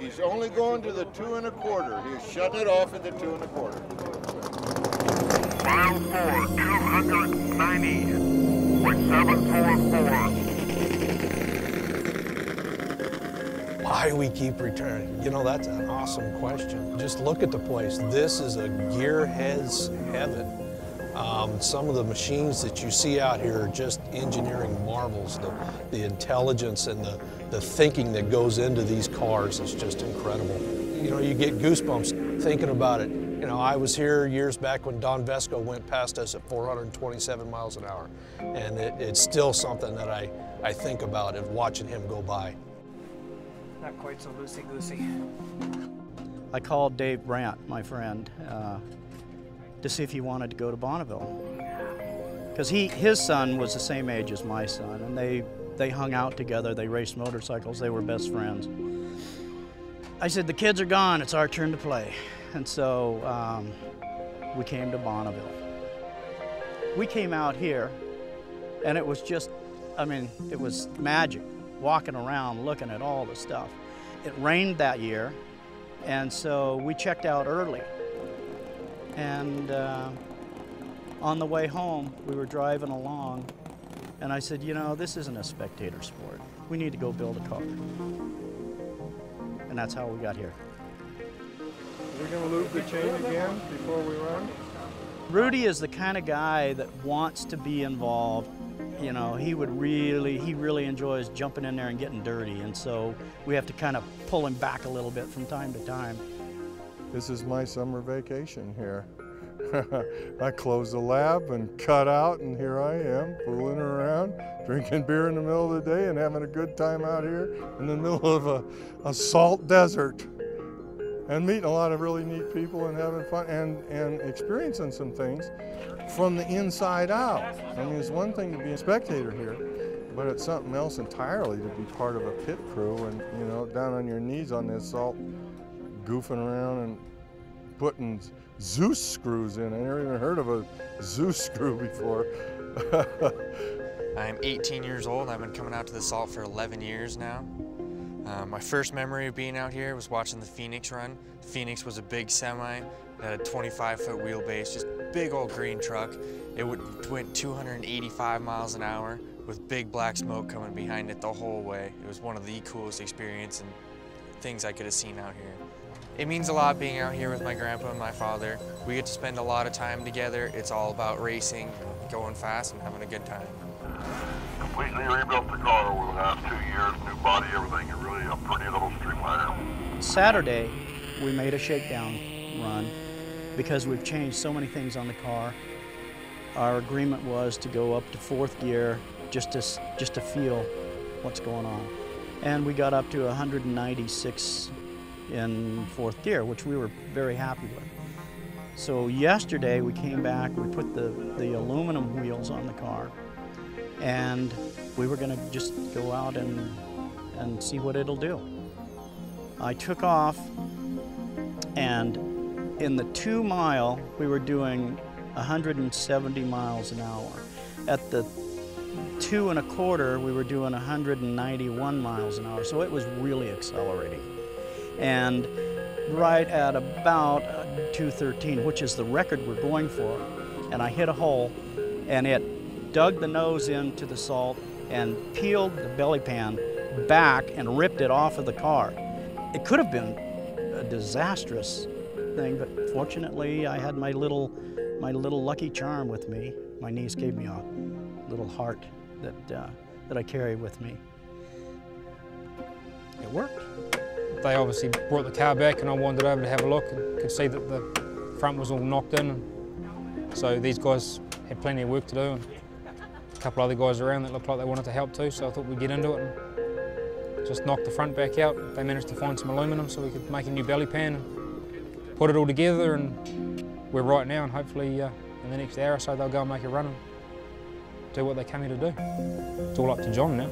He's only going to the 2 1/4. He's shutting it off at the 2 1/4. Mile 4, 290.744. Why we keep returning? You know, that's an awesome question. Just look at the place. This is a gearhead's heaven. Some of the machines that you see out here are just engineering marvels. The intelligence and the thinking that goes into these cars is just incredible. You know, you get goosebumps thinking about it. You know, I was here years back when Don Vesco went past us at 427 miles an hour. And it's still something that I think about of watching him go by. Not quite so loosey-goosey. I called Dave Brant, my friend, to see if he wanted to go to Bonneville. Because his son was the same age as my son, and they hung out together, they raced motorcycles, they were best friends. I said, the kids are gone, it's our turn to play. And so we came to Bonneville. We came out here, and it was just, I mean, it was magic, walking around looking at all the stuff. It rained that year, and so we checked out early. And on the way home, we were driving along, and I said, you know, this isn't a spectator sport. We need to go build a car. And that's how we got here. Are we going to loop the chain again before we run? Rudy is the kind of guy that wants to be involved. You know, he really enjoys jumping in there and getting dirty, and so we have to kind of pull him back a little bit from time to time. This is my summer vacation here. I closed the lab and cut out, and here I am, fooling around, drinking beer in the middle of the day and having a good time out here in the middle of a salt desert. And meeting a lot of really neat people and having fun and experiencing some things from the inside out. I mean, it's one thing to be a spectator here, but it's something else entirely to be part of a pit crew and, you know, down on your knees on this salt, goofing around and putting Zeus screws in. I never even heard of a Zeus screw before. I'm 18 years old. I've been coming out to the salt for 11 years now. My first memory of being out here was watching the Phoenix run. Phoenix was a big semi. It had a 25-foot wheelbase, just big old green truck. It went 285 miles an hour with big black smoke coming behind it the whole way. It was one of the coolest experiences and things I could have seen out here. It means a lot being out here with my grandpa and my father. We get to spend a lot of time together. It's all about racing, going fast, and having a good time. Completely rebuilt the car over the last 2 years, new body, everything. It's really a pretty little streamliner. Saturday, we made a shakedown run because we've changed so many things on the car. Our agreement was to go up to 4th gear just to feel what's going on. And we got up to 196 in 4th gear, which we were very happy with. So yesterday we came back, we put the aluminum wheels on the car, and we were gonna just go out and see what it'll do. I took off, and in the 2 mile, we were doing 170 miles an hour. At the 2 1/4, we were doing 191 miles an hour, so it was really accelerating. And right at about 213, which is the record we're going for, and I hit a hole, and it dug the nose into the salt and peeled the belly pan back and ripped it off of the car. It could have been a disastrous thing, but fortunately I had my little lucky charm with me. My niece gave me a little heart that I carry with me. It worked. They obviously brought the car back and I wandered over to have a look and could see that the front was all knocked in. So these guys had plenty of work to do, and a couple other guys around that looked like they wanted to help too, so I thought we'd get into it and just knock the front back out. They managed to find some aluminum so we could make a new belly pan and put it all together, and we're right now, and hopefully in the next hour or so they'll go and make a run and do what they came here to do. It's all up to John now.